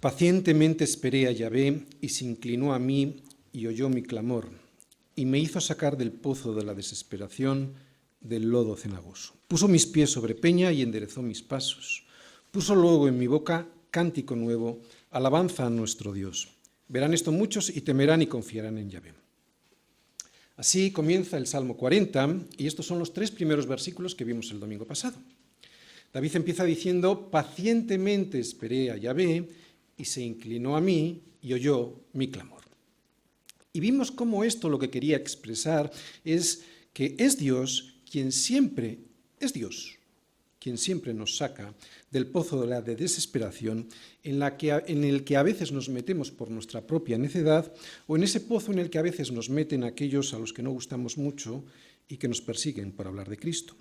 Pacientemente esperé a Yahvé, y se inclinó a mí y oyó mi clamor, y me hizo sacar del pozo de la desesperación, del lodo cenagoso. Puso mis pies sobre peña y enderezó mis pasos. Puso luego en mi boca cántico nuevo, alabanza a nuestro Dios. Verán esto muchos y temerán y confiarán en Yahvé. Así comienza el Salmo 40, y estos son los 3 primeros versículos que vimos el domingo pasado. David empieza diciendo: pacientemente esperé a Yahvé, y se inclinó a mí y oyó mi clamor. Y vimos cómo esto lo que quería expresar es que es Dios quien siempre nos saca del pozo de la desesperación en el que a veces nos metemos por nuestra propia necedad, o en ese pozo en el que a veces nos meten aquellos a los que no gustamos mucho y que nos persiguen por hablar de Cristo.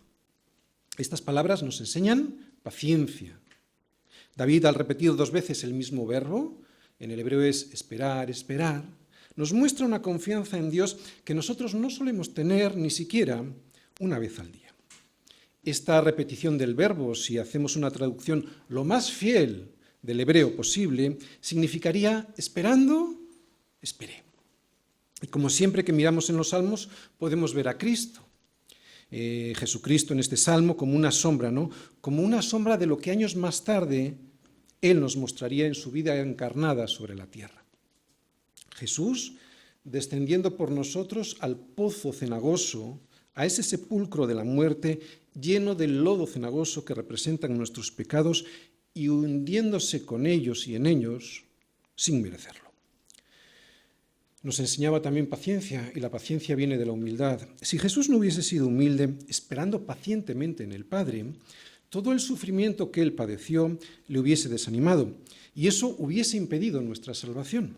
Estas palabras nos enseñan paciencia. David, al repetir 2 veces el mismo verbo, en el hebreo es esperar, esperar, nos muestra una confianza en Dios que nosotros no solemos tener ni siquiera una vez al día. Esta repetición del verbo, si hacemos una traducción lo más fiel del hebreo posible, significaría esperando, esperé. Y como siempre que miramos en los salmos, podemos ver a Cristo. Jesucristo en este salmo como una sombra, ¿no? Como una sombra de lo que años más tarde Él nos mostraría en su vida encarnada sobre la tierra. Jesús, descendiendo por nosotros al pozo cenagoso, a ese sepulcro de la muerte lleno del lodo cenagoso que representan nuestros pecados, y hundiéndose con ellos y en ellos sin merecerlo. Nos enseñaba también paciencia, y la paciencia viene de la humildad. Si Jesús no hubiese sido humilde, esperando pacientemente en el Padre, todo el sufrimiento que Él padeció le hubiese desanimado, y eso hubiese impedido nuestra salvación.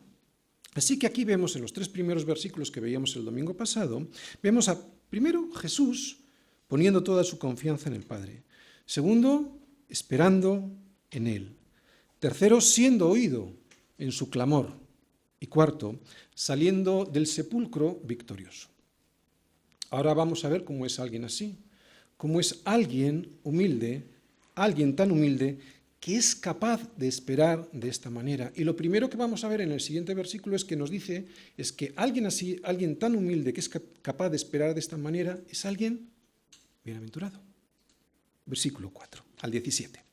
Así que aquí vemos en los 3 primeros versículos que veíamos el domingo pasado, vemos primero Jesús poniendo toda su confianza en el Padre. Segundo, esperando en Él. Tercero, siendo oído en su clamor. Y cuarto, saliendo del sepulcro victorioso. Ahora vamos a ver cómo es alguien así, cómo es alguien humilde, alguien tan humilde que es capaz de esperar de esta manera. Y lo primero que vamos a ver en el siguiente versículo es que nos dice es que alguien así, alguien tan humilde que es capaz de esperar de esta manera, es alguien bienaventurado. Versículo 4 al 17.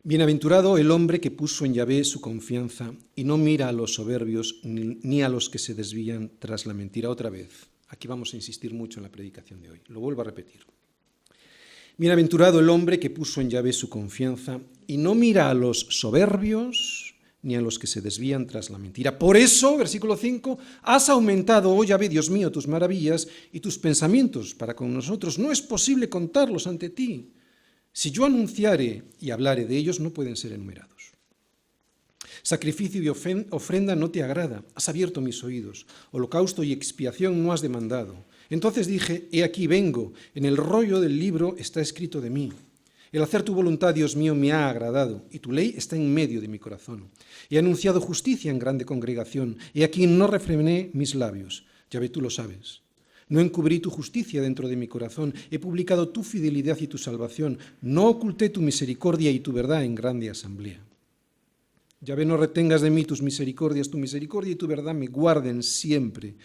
Bienaventurado el hombre que puso en Yahvé su confianza y no mira a los soberbios ni a los que se desvían tras la mentira. Otra vez, aquí vamos a insistir mucho en la predicación de hoy, lo vuelvo a repetir. Bienaventurado el hombre que puso en Yahvé su confianza y no mira a los soberbios ni a los que se desvían tras la mentira. Por eso, versículo 5, has aumentado, oh Yahvé, Dios mío, tus maravillas y tus pensamientos para con nosotros. No es posible contarlos ante ti. Si yo anunciare y hablare de ellos, no pueden ser enumerados. Sacrificio y ofrenda no te agrada, has abierto mis oídos. Holocausto y expiación no has demandado. Entonces dije, he aquí vengo, en el rollo del libro está escrito de mí. El hacer tu voluntad, Dios mío, me ha agradado, y tu ley está en medio de mi corazón. He anunciado justicia en grande congregación, y aquí no refrené mis labios. Yahvé, tú lo sabes. No encubrí tu justicia dentro de mi corazón, he publicado tu fidelidad y tu salvación, no oculté tu misericordia y tu verdad en grande asamblea. Yahvé, no retengas de mí tus misericordias, tu misericordia y tu verdad me guarden siempre,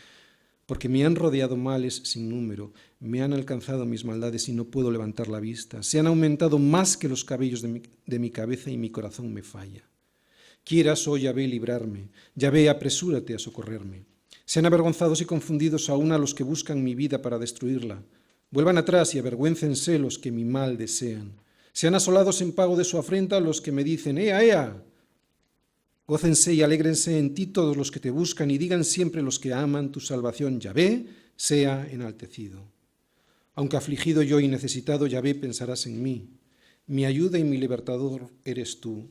porque me han rodeado males sin número, me han alcanzado mis maldades y no puedo levantar la vista, se han aumentado más que los cabellos de mi cabeza y mi corazón me falla. Quieras, oh Yahvé, librarme, Yahvé, apresúrate a socorrerme. Sean avergonzados y confundidos aún a los que buscan mi vida para destruirla. Vuelvan atrás y avergüéncense los que mi mal desean. Sean asolados en pago de su afrenta los que me dicen, ¡ea, ea! Gócense y alégrense en ti todos los que te buscan y digan siempre los que aman tu salvación, Yahvé, sea enaltecido. Aunque afligido yo y necesitado, Yahvé, pensarás en mí. Mi ayuda y mi libertador eres tú.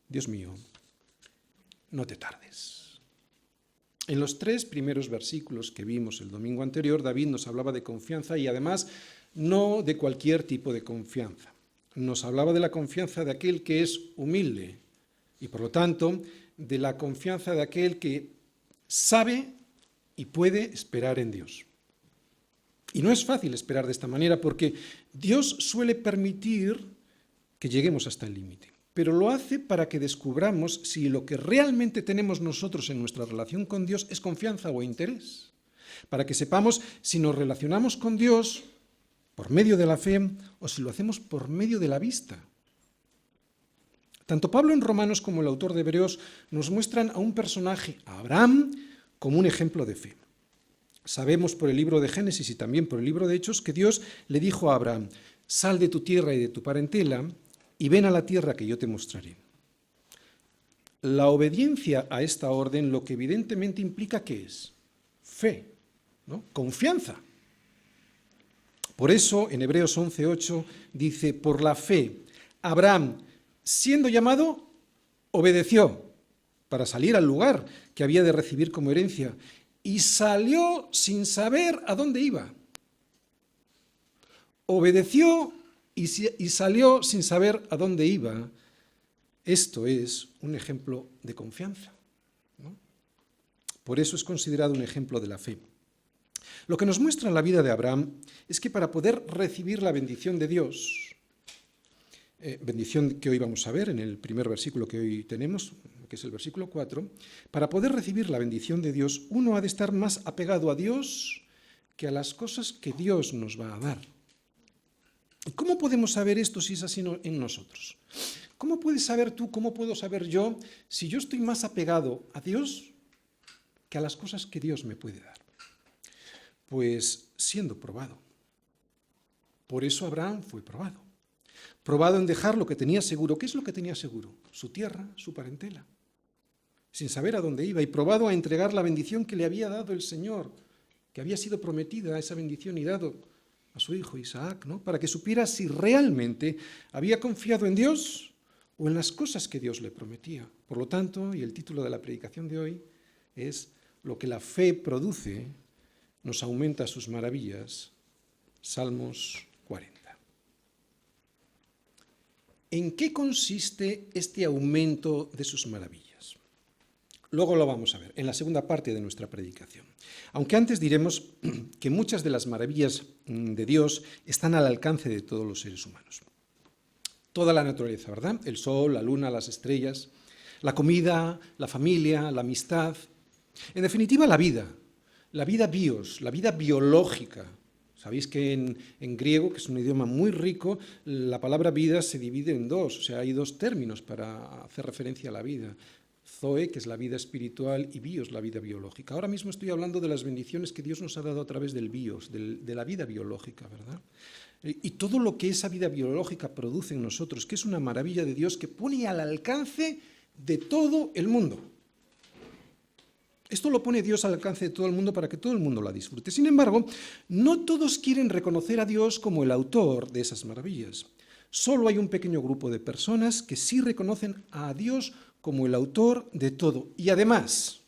Dios mío, no te tardes. En los 3 primeros versículos que vimos el domingo anterior, David nos hablaba de confianza y además no de cualquier tipo de confianza. Nos hablaba de la confianza de aquel que es humilde y por lo tanto de la confianza de aquel que sabe y puede esperar en Dios. Y no es fácil esperar de esta manera porque Dios suele permitir que lleguemos hasta el límite. pero lo hace para que descubramos si lo que realmente tenemos nosotros en nuestra relación con Dios es confianza o interés. Para que sepamos si nos relacionamos con Dios por medio de la fe o si lo hacemos por medio de la vista. Tanto Pablo en Romanos como el autor de Hebreos nos muestran a un personaje, a Abraham, como un ejemplo de fe. Sabemos por el libro de Génesis y también por el libro de Hechos que Dios le dijo a Abraham: sal de tu tierra y de tu parentela y ven a la tierra que yo te mostraré. La obediencia a esta orden lo que evidentemente implica ¿qué es? Fe, ¿no? Confianza. Por eso en Hebreos 11:8 dice: por la fe, Abraham, siendo llamado, obedeció para salir al lugar que había de recibir como herencia y salió sin saber a dónde iba. Obedeció y salió sin saber a dónde iba. Esto es un ejemplo de confianza, ¿no? Por eso es considerado un ejemplo de la fe. Lo que nos muestra la vida de Abraham es que para poder recibir la bendición de Dios, bendición que hoy vamos a ver en el primer versículo que hoy tenemos, que es el versículo 4, para poder recibir la bendición de Dios, uno ha de estar más apegado a Dios que a las cosas que Dios nos va a dar. ¿Y cómo podemos saber esto si es así en nosotros? ¿Cómo puedes saber tú, cómo puedo saber yo, si yo estoy más apegado a Dios que a las cosas que Dios me puede dar? Pues siendo probado. Por eso Abraham fue probado. Probado en dejar lo que tenía seguro. ¿Qué es lo que tenía seguro? Su tierra, su parentela, sin saber a dónde iba, y probado a entregar la bendición que le había dado el Señor, que había sido prometida esa bendición y dado a su hijo Isaac, ¿no? Para que supiera si realmente había confiado en Dios o en las cosas que Dios le prometía. Por lo tanto, y el título de la predicación de hoy es: lo que la fe produce nos aumenta sus maravillas. Salmos 40. ¿En qué consiste este aumento de sus maravillas? Luego lo vamos a ver, en la segunda parte de nuestra predicación. Aunque antes diremos que muchas de las maravillas de Dios están al alcance de todos los seres humanos. Toda la naturaleza, ¿verdad? El sol, la luna, las estrellas, la comida, la familia, la amistad. En definitiva, la vida bios, la vida biológica. Sabéis que en griego, que es un idioma muy rico, la palabra vida se divide en dos, o sea, hay dos términos para hacer referencia a la vida. Zoe, que es la vida espiritual, y bios, la vida biológica. Ahora mismo estoy hablando de las bendiciones que Dios nos ha dado a través del bios, de la vida biológica, ¿verdad? Y todo lo que esa vida biológica produce en nosotros, que es una maravilla de Dios que pone al alcance de todo el mundo. Esto lo pone Dios al alcance de todo el mundo para que todo el mundo la disfrute. Sin embargo, no todos quieren reconocer a Dios como el autor de esas maravillas. Solo hay un pequeño grupo de personas que sí reconocen a Dios como el autor de todo y además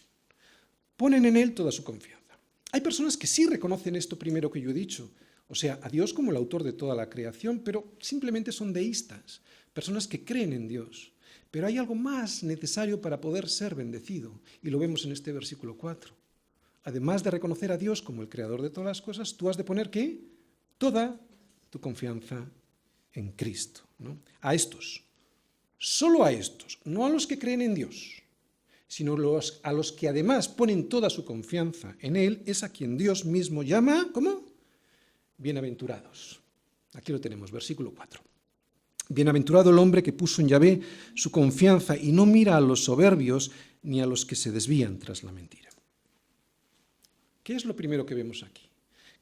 ponen en Él toda su confianza. Hay personas que sí reconocen esto primero que yo he dicho, o sea, a Dios como el autor de toda la creación, pero simplemente son deístas, personas que creen en Dios. Pero hay algo más necesario para poder ser bendecido, y lo vemos en este versículo 4. Además de reconocer a Dios como el creador de todas las cosas, tú has de poner ¿qué? Toda tu confianza en Cristo, ¿no? A estos, solo a estos, no a los que creen en Dios, sino a los que además ponen toda su confianza en Él, es a quien Dios mismo llama, ¿cómo? Bienaventurados. Aquí lo tenemos, versículo 4. Bienaventurado el hombre que puso en Yahvé su confianza y no mira a los soberbios ni a los que se desvían tras la mentira. ¿Qué es lo primero que vemos aquí?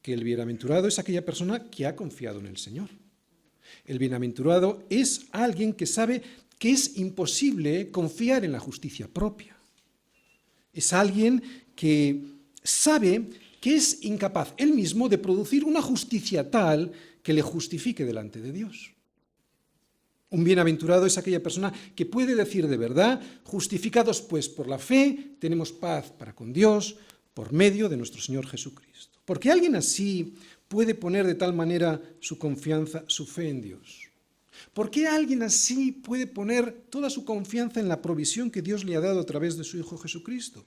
Que el bienaventurado es aquella persona que ha confiado en el Señor. El bienaventurado es alguien que sabe que es imposible confiar en la justicia propia. Es alguien que sabe que es incapaz él mismo de producir una justicia tal que le justifique delante de Dios. Un bienaventurado es aquella persona que puede decir de verdad: justificados pues por la fe, tenemos paz para con Dios por medio de nuestro Señor Jesucristo. Porque alguien así puede poner de tal manera su confianza, su fe en Dios. ¿Por qué alguien así puede poner toda su confianza en la provisión que Dios le ha dado a través de su Hijo Jesucristo?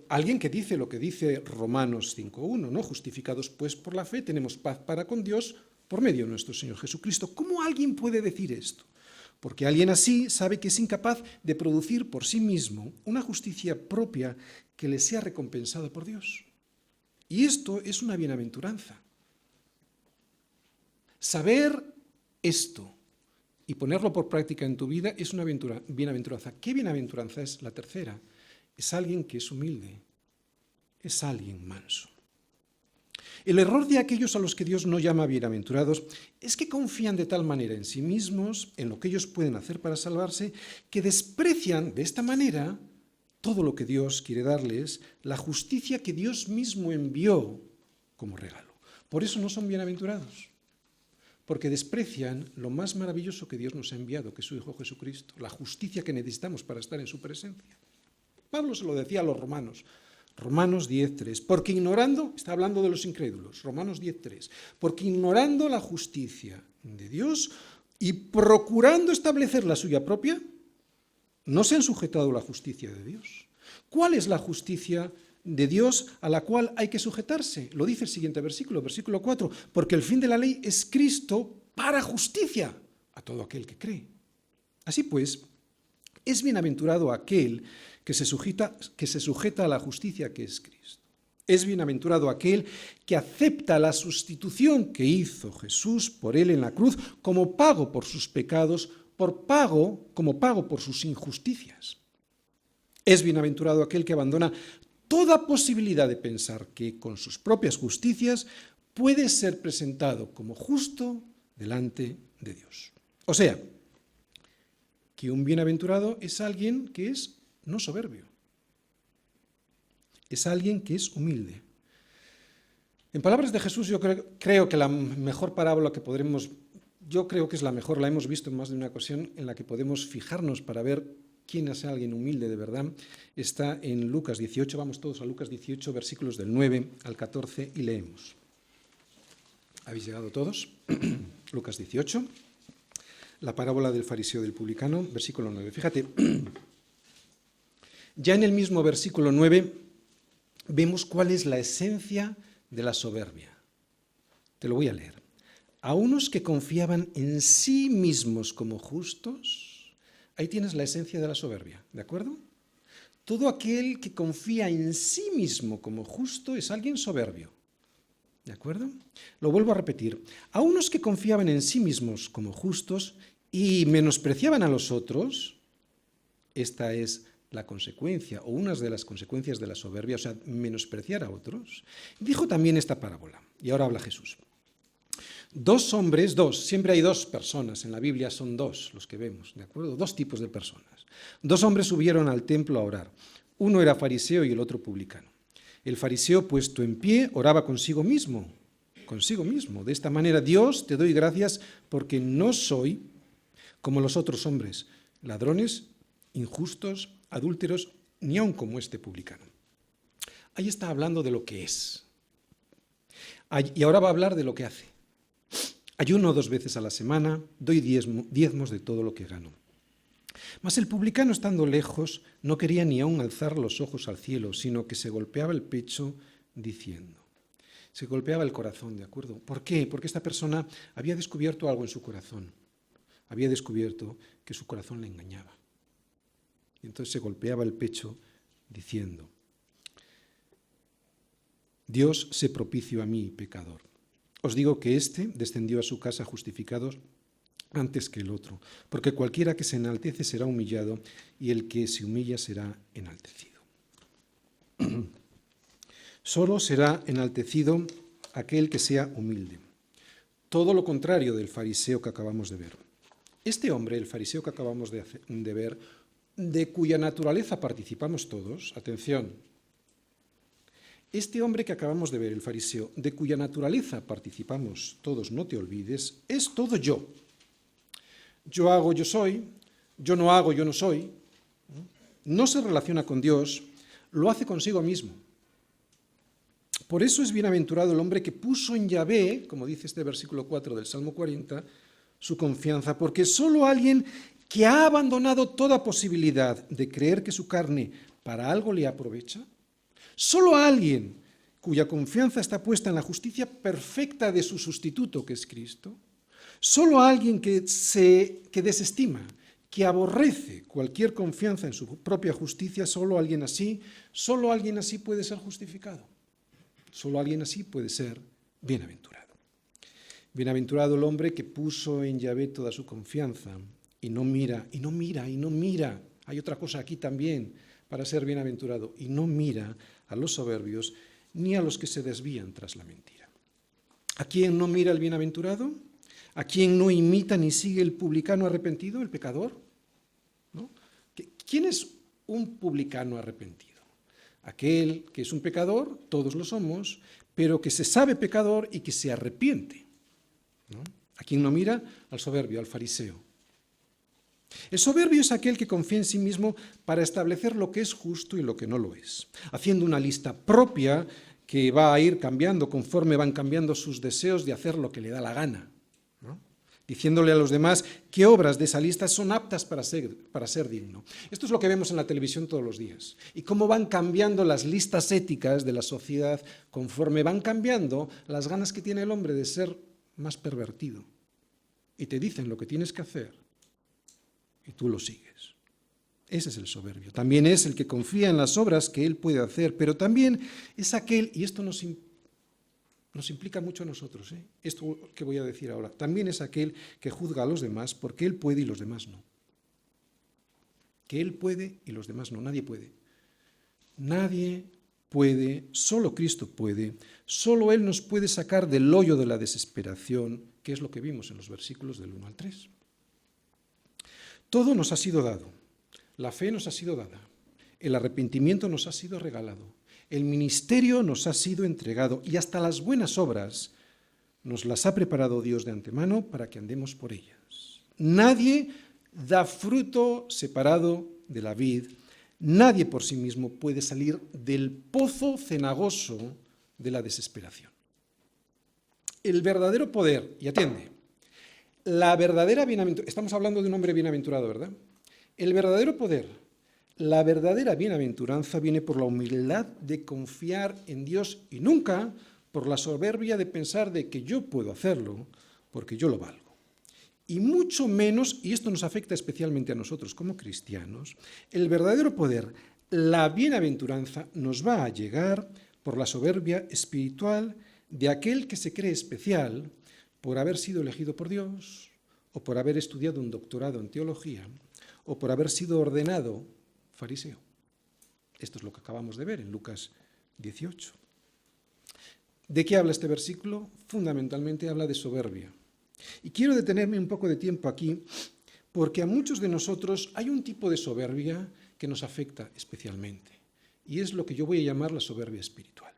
Alguien que dice lo que dice Romanos 5:1, ¿no? Justificados pues por la fe, tenemos paz para con Dios por medio de nuestro Señor Jesucristo. ¿Cómo alguien puede decir esto? porque alguien así sabe que es incapaz de producir por sí mismo una justicia propia que le sea recompensada por Dios. Y esto es una bienaventuranza. Saber esto y ponerlo por práctica en tu vida es una bienaventuranza. ¿Qué bienaventuranza es la tercera? Es alguien que es humilde, es alguien manso. El error de aquellos a los que Dios no llama bienaventurados es que confían de tal manera en sí mismos, en lo que ellos pueden hacer para salvarse, que desprecian de esta manera todo lo que Dios quiere darles, la justicia que Dios mismo envió como regalo. Por eso no son bienaventurados, porque desprecian lo más maravilloso que Dios nos ha enviado, que es su Hijo Jesucristo, la justicia que necesitamos para estar en su presencia. Pablo se lo decía a los romanos, Romanos 10:3, porque ignorando, está hablando de los incrédulos, Romanos 10:3, porque ignorando la justicia de Dios y procurando establecer la suya propia, no se han sujetado a la justicia de Dios. ¿Cuál es la justicia de Dios a la cual hay que sujetarse? Lo dice el siguiente versículo, versículo 4, porque el fin de la ley es Cristo para justicia a todo aquel que cree. Así pues, es bienaventurado aquel que se sujeta a la justicia que es Cristo. Es bienaventurado aquel que acepta la sustitución que hizo Jesús por él en la cruz como pago por sus pecados, como pago por sus injusticias. Es bienaventurado aquel que abandona toda posibilidad de pensar que con sus propias justicias puede ser presentado como justo delante de Dios. O sea, que un bienaventurado es alguien que es no soberbio, es alguien que es humilde. En palabras de Jesús, yo creo que la mejor parábola que podremos, yo creo que es la mejor, la hemos visto en más de una ocasión, en la que podemos fijarnos para ver quién es alguien humilde de verdad, está en Lucas 18, vamos todos a Lucas 18, versículos del 9 al 14 y leemos. ¿Habéis llegado todos? Lucas 18, la parábola del fariseo y del publicano, versículo 9. Fíjate, ya en el mismo versículo 9 vemos cuál es la esencia de la soberbia. Te lo voy a leer. A unos que confiaban en sí mismos como justos, ahí tienes la esencia de la soberbia, ¿de acuerdo? Todo aquel que confía en sí mismo como justo es alguien soberbio, ¿de acuerdo? Lo vuelvo a repetir. A unos que confiaban en sí mismos como justos y menospreciaban a los otros, esta es la consecuencia, o una de las consecuencias de la soberbia, o sea, menospreciar a otros, dijo también esta parábola, y ahora habla Jesús. Dos hombres, siempre hay dos personas, en la Biblia son dos los que vemos, ¿de acuerdo? Dos tipos de personas. Dos hombres subieron al templo a orar, uno era fariseo y el otro publicano. El fariseo, puesto en pie, oraba consigo mismo. De esta manera, Dios, te doy gracias porque no soy como los otros hombres, ladrones, injustos, adúlteros, ni aun como este publicano. Ahí está hablando de lo que es. Y ahora va a hablar de lo que hace. Ayuno 2 veces a la semana, doy diezmos de todo lo que gano. Mas el publicano, estando lejos, no quería ni aun alzar los ojos al cielo, sino que se golpeaba el pecho diciendo. Se golpeaba el corazón, ¿de acuerdo? ¿Por qué? Porque esta persona había descubierto algo en su corazón. Había descubierto que su corazón le engañaba. Y entonces se golpeaba el pecho diciendo, Dios se propicio a mí, pecador. Os digo que éste descendió a su casa justificado antes que el otro, porque cualquiera que se enaltece será humillado y el que se humilla será enaltecido. Solo será enaltecido aquel que sea humilde. Todo lo contrario del fariseo que acabamos de ver. Este hombre, el fariseo que acabamos de ver, de cuya naturaleza participamos todos, atención, este hombre que acabamos de ver, el fariseo, de cuya naturaleza participamos todos, no te olvides, es todo yo. Yo hago, yo soy, yo no hago, yo no soy. No se relaciona con Dios, lo hace consigo mismo. Por eso es bienaventurado el hombre que puso en Yahvé, como dice este versículo 4 del Salmo 40, su confianza, porque solo alguien que ha abandonado toda posibilidad de creer que su carne para algo le aprovecha, solo alguien cuya confianza está puesta en la justicia perfecta de su sustituto, que es Cristo, Solo alguien que desestima, que aborrece cualquier confianza en su propia justicia, solo alguien así puede ser justificado. Solo alguien así puede ser bienaventurado. Bienaventurado el hombre que puso en Yahvé toda su confianza y no mira. Hay otra cosa aquí también para ser bienaventurado. Y no mira a los soberbios ni a los que se desvían tras la mentira. ¿A quién no mira el bienaventurado? ¿A quién no imita ni sigue el publicano arrepentido, el pecador? ¿No? ¿Quién es un publicano arrepentido? Aquel que es un pecador, todos lo somos, pero que se sabe pecador y que se arrepiente, ¿no? ¿A quién no mira? Al soberbio, al fariseo. El soberbio es aquel que confía en sí mismo para establecer lo que es justo y lo que no lo es, haciendo una lista propia que va a ir cambiando conforme van cambiando sus deseos de hacer lo que le da la gana, ¿no? Diciéndole a los demás qué obras de esa lista son aptas para ser digno. Esto es lo que vemos en la televisión todos los días. Y cómo van cambiando las listas éticas de la sociedad conforme van cambiando las ganas que tiene el hombre de ser más pervertido. Y te dicen lo que tienes que hacer y tú lo sigues. Ese es el soberbio. También es el que confía en las obras que él puede hacer, pero también es aquel, y esto nos implica mucho a nosotros, esto que voy a decir ahora, también es aquel que juzga a los demás porque él puede y los demás no. Que él puede y los demás no, nadie puede. Nadie puede, solo Cristo puede, solo Él nos puede sacar del hoyo de la desesperación, que es lo que vimos en los versículos del 1 al 3. Todo nos ha sido dado, la fe nos ha sido dada, el arrepentimiento nos ha sido regalado, el ministerio nos ha sido entregado y hasta las buenas obras nos las ha preparado Dios de antemano para que andemos por ellas. Nadie da fruto separado de la vid, nadie por sí mismo puede salir del pozo cenagoso de la desesperación. El verdadero poder, y atiende, la verdadera bienaventuranza, estamos hablando de un hombre bienaventurado, ¿verdad? El verdadero poder, la verdadera bienaventuranza viene por la humildad de confiar en Dios y nunca por la soberbia de pensar de que yo puedo hacerlo porque yo lo valgo. Y mucho menos, y esto nos afecta especialmente a nosotros como cristianos, el verdadero poder, la bienaventuranza, nos va a llegar por la soberbia espiritual de aquel que se cree especial por haber sido elegido por Dios, o por haber estudiado un doctorado en teología, o por haber sido ordenado fariseo. Esto es lo que acabamos de ver en Lucas 18. ¿De qué habla este versículo? Fundamentalmente habla de soberbia. Y quiero detenerme un poco de tiempo aquí, porque a muchos de nosotros hay un tipo de soberbia que nos afecta especialmente, y es lo que yo voy a llamar la soberbia espiritual.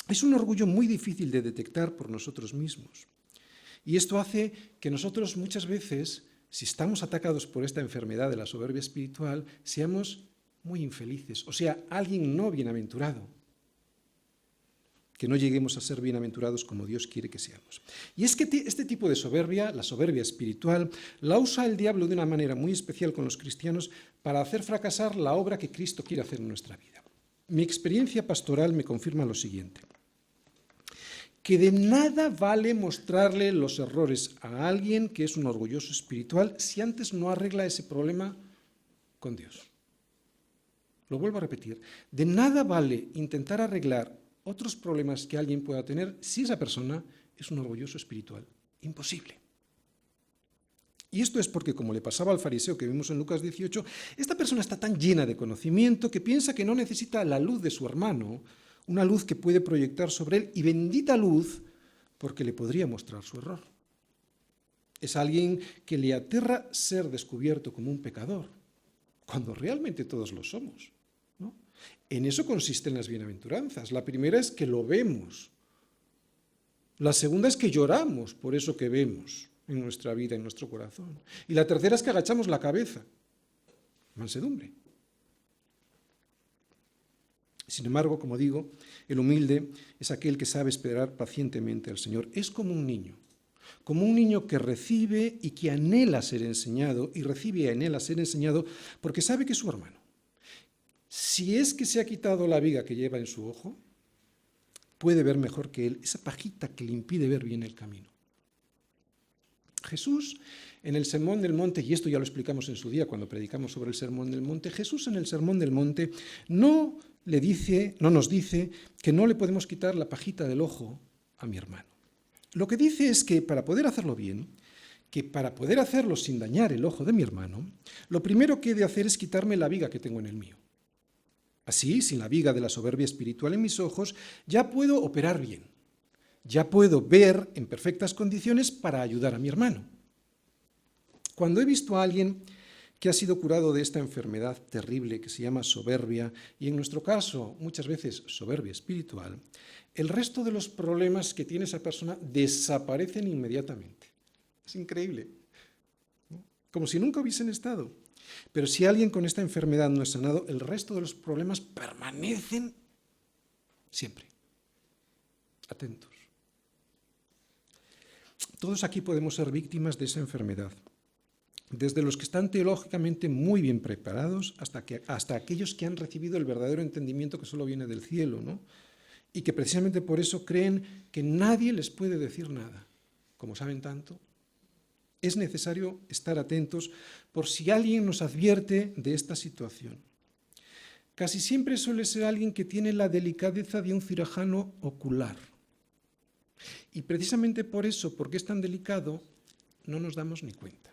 Es un orgullo muy difícil de detectar por nosotros mismos. Y esto hace que nosotros muchas veces, si estamos atacados por esta enfermedad de la soberbia espiritual, seamos muy infelices, o sea, alguien no bienaventurado. Que no lleguemos a ser bienaventurados como Dios quiere que seamos. Y es que este tipo de soberbia, la soberbia espiritual, la usa el diablo de una manera muy especial con los cristianos para hacer fracasar la obra que Cristo quiere hacer en nuestra vida. Mi experiencia pastoral me confirma lo siguiente: que de nada vale mostrarle los errores a alguien que es un orgulloso espiritual si antes no arregla ese problema con Dios. Lo vuelvo a repetir, de nada vale intentar arreglar otros problemas que alguien pueda tener si esa persona es un orgulloso espiritual. Imposible. Y esto es porque, como le pasaba al fariseo que vimos en Lucas 18, esta persona está tan llena de conocimiento que piensa que no necesita la luz de su hermano, una luz que puede proyectar sobre él, y bendita luz, porque le podría mostrar su error. Es alguien que le aterra ser descubierto como un pecador, cuando realmente todos lo somos, ¿no? En eso consisten las bienaventuranzas. La primera es que lo vemos. La segunda es que lloramos por eso que vemos en nuestra vida, en nuestro corazón. Y la tercera es que agachamos la cabeza. Mansedumbre. Sin embargo, como digo, el humilde es aquel que sabe esperar pacientemente al Señor. Es como un niño que recibe y que anhela ser enseñado, y recibe y anhela ser enseñado porque sabe que es su hermano. Si es que se ha quitado la viga que lleva en su ojo, puede ver mejor que él, esa pajita que le impide ver bien el camino. Jesús en el Sermón del Monte, y esto ya lo explicamos en su día cuando predicamos sobre el Sermón del Monte, Jesús en el Sermón del Monte no nos dice que no le podemos quitar la pajita del ojo a mi hermano. Lo que dice es que para poder hacerlo bien, que para poder hacerlo sin dañar el ojo de mi hermano, lo primero que he de hacer es quitarme la viga que tengo en el mío. Así, sin la viga de la soberbia espiritual en mis ojos, ya puedo operar bien. Ya puedo ver en perfectas condiciones para ayudar a mi hermano. Cuando he visto a alguien que ha sido curado de esta enfermedad terrible que se llama soberbia, y en nuestro caso muchas veces soberbia espiritual, el resto de los problemas que tiene esa persona desaparecen inmediatamente. Es increíble, ¿no? Como si nunca hubiesen estado. Pero si alguien con esta enfermedad no es sanado, el resto de los problemas permanecen siempre. Atentos. Todos aquí podemos ser víctimas de esa enfermedad, desde los que están teológicamente muy bien preparados hasta aquellos que han recibido el verdadero entendimiento que solo viene del cielo, ¿no? Y que precisamente por eso creen que nadie les puede decir nada. Como saben tanto, es necesario estar atentos por si alguien nos advierte de esta situación. Casi siempre suele ser alguien que tiene la delicadeza de un cirujano ocular. Y precisamente por eso, porque es tan delicado, no nos damos ni cuenta.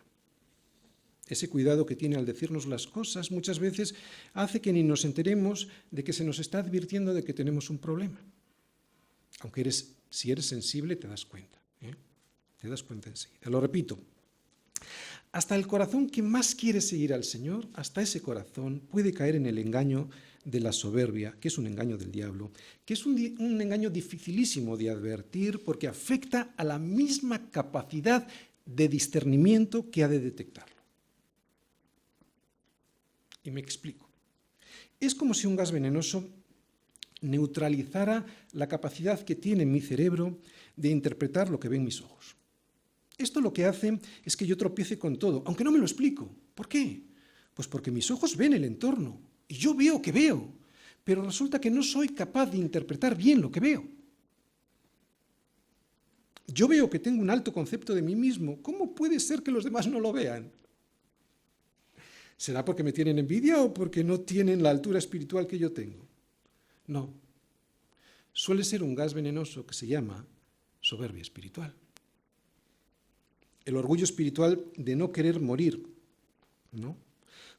Ese cuidado que tiene al decirnos las cosas muchas veces hace que ni nos enteremos de que se nos está advirtiendo de que tenemos un problema. Aunque si eres sensible te das cuenta. Te das cuenta enseguida. Lo repito. Hasta el corazón que más quiere seguir al Señor, hasta ese corazón puede caer en el engaño de la soberbia, que es un engaño del diablo, que es un engaño dificilísimo de advertir porque afecta a la misma capacidad de discernimiento que ha de detectarlo. Y me explico. Es como si un gas venenoso neutralizara la capacidad que tiene mi cerebro de interpretar lo que ven mis ojos. Esto lo que hace es que yo tropiece con todo, aunque no me lo explico. ¿Por qué? Pues porque mis ojos ven el entorno y yo veo que veo, pero resulta que no soy capaz de interpretar bien lo que veo. Yo veo que tengo un alto concepto de mí mismo. ¿Cómo puede ser que los demás no lo vean? ¿Será porque me tienen envidia o porque no tienen la altura espiritual que yo tengo? No. Suele ser un gas venenoso que se llama soberbia espiritual. El orgullo espiritual de no querer morir, ¿no?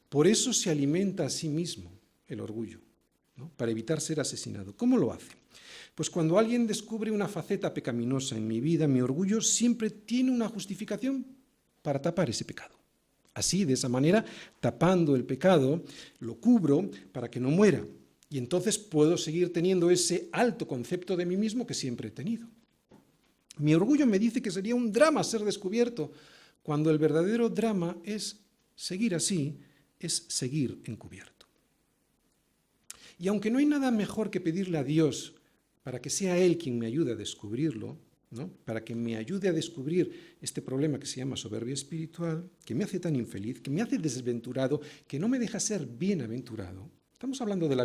Por eso se alimenta a sí mismo el orgullo, ¿no? Para evitar ser asesinado. ¿Cómo lo hace? Pues cuando alguien descubre una faceta pecaminosa en mi vida, mi orgullo siempre tiene una justificación para tapar ese pecado. Así, de esa manera, tapando el pecado, lo cubro para que no muera. Y entonces puedo seguir teniendo ese alto concepto de mí mismo que siempre he tenido. Mi orgullo me dice que sería un drama ser descubierto, cuando el verdadero drama es seguir así, es seguir encubierto. Y aunque no hay nada mejor que pedirle a Dios para que sea Él quien me ayude a descubrirlo, ¿no? Para que me ayude a descubrir este problema que se llama soberbia espiritual, que me hace tan infeliz, que me hace desventurado, que no me deja ser bienaventurado. Estamos hablando de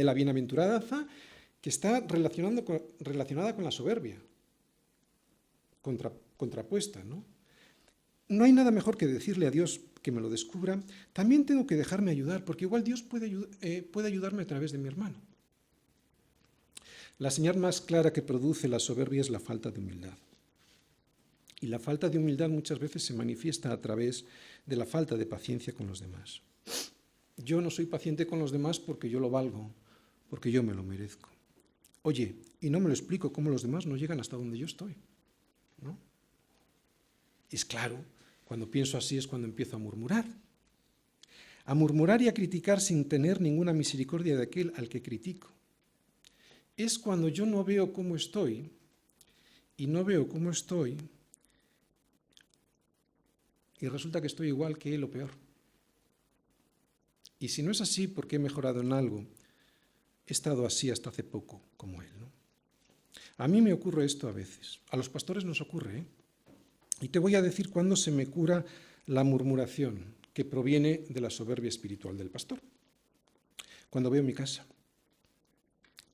la bienaventuranza que está relacionada con la soberbia, contrapuesta, ¿no? No hay nada mejor que decirle a Dios que me lo descubra. También tengo que dejarme ayudar, porque igual Dios puede ayudarme a través de mi hermano. La señal más clara que produce la soberbia es la falta de humildad. Y la falta de humildad muchas veces se manifiesta a través de la falta de paciencia con los demás. Yo no soy paciente con los demás porque yo lo valgo, porque yo me lo merezco. Oye, y no me lo explico cómo los demás no llegan hasta donde yo estoy, ¿no? Es claro, cuando pienso así es cuando empiezo a murmurar y a criticar sin tener ninguna misericordia de aquel al que critico. Es cuando yo no veo cómo estoy y resulta que estoy igual que él o peor. Y si no es así, porque he mejorado en algo, he estado así hasta hace poco como él, ¿no? A mí me ocurre esto a veces, a los pastores nos ocurre, ¿eh? Y te voy a decir cuándo se me cura la murmuración que proviene de la soberbia espiritual del pastor. Cuando veo mi casa.